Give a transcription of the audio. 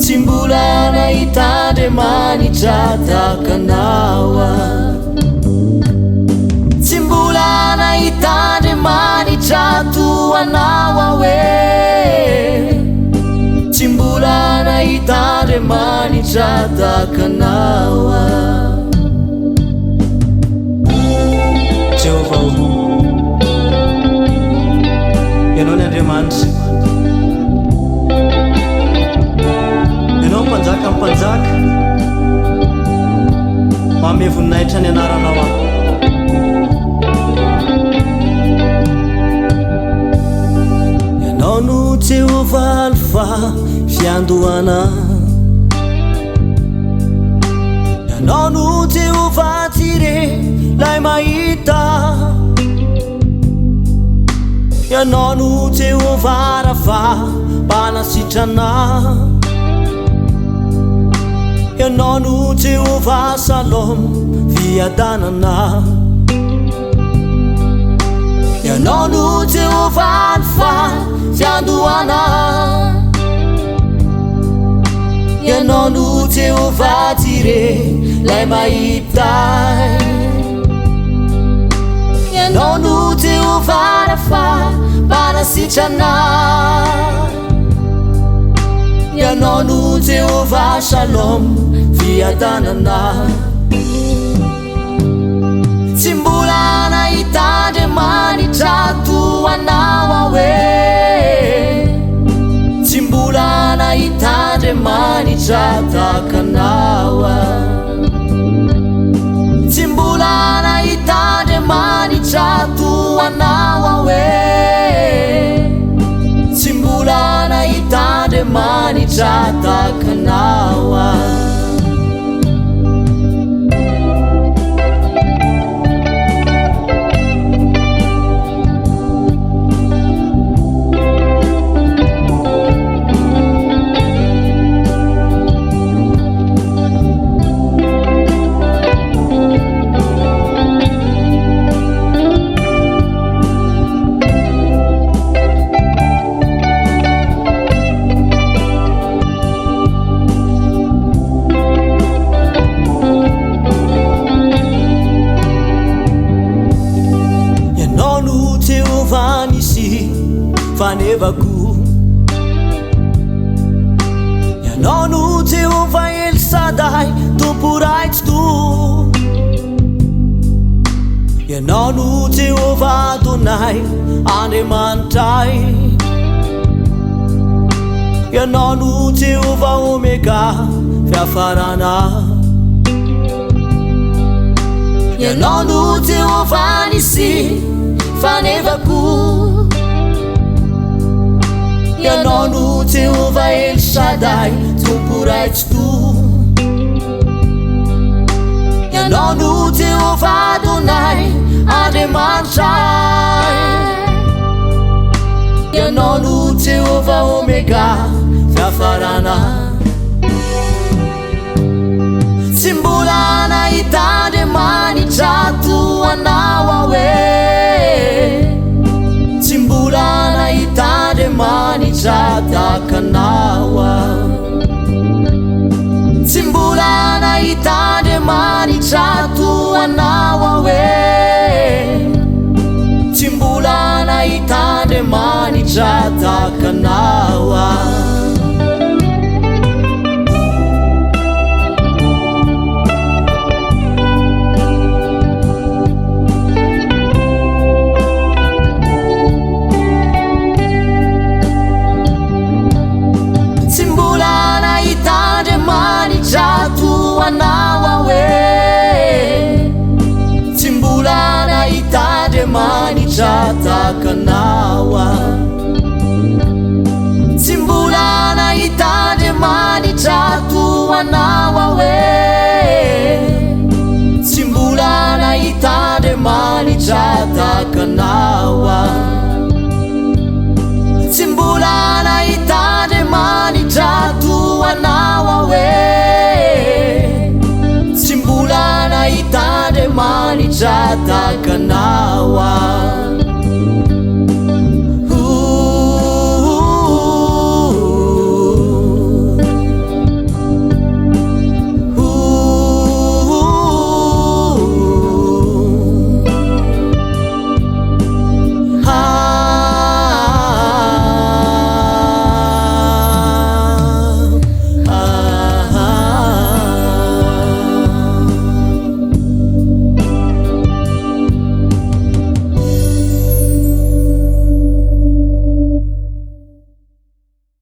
Timbulana itade manitra takanawa Timbulana itade manitra tuanawa we Timbulana itade manitra takanawa Jehovah Ianao ny Andriamanitra Mpanjaka mpanjaka Mame voninahitra ny anaranao aho Ianao no Jehovah Alpha fiandohana Ianao no Jehovah Jireh lay mahita Ianao no Jehovah Rafa mpanasitrana Ianao no Jehovah Shalom fiadanana Ianao no Jehovah Alpha fiandohana Ianao no Jehovah Jireh lay mahita Ianao no Jehovah Rafa mpanasitrana Ianao no Jehovah Shalom fiadanana Timbulana itade manitra tuanawa we Timbulana itade manitra takanawa Timbulana itade manitra tuanawa we Timbulana itade manitra takanawa Fanevako Ianao no Jehovah El Shaddai tompo raitsy to Ianao no Jehovah Adonai Andriamanitray Ianao no Jehovah Omega fiafarana Ianao no Jehovah Nissi fanevako Ianao no Jehovah El Shaddai tompo raitsy to Ianao no Jehovah Adonai Andriamanitray Ianao no Jehovah Omega fiafarana Timbulana itade manitra tuanawa we Timbulana itade manitra takanawa Timbulana itade manitra tuanawa we Timbulana itade manitra takanawa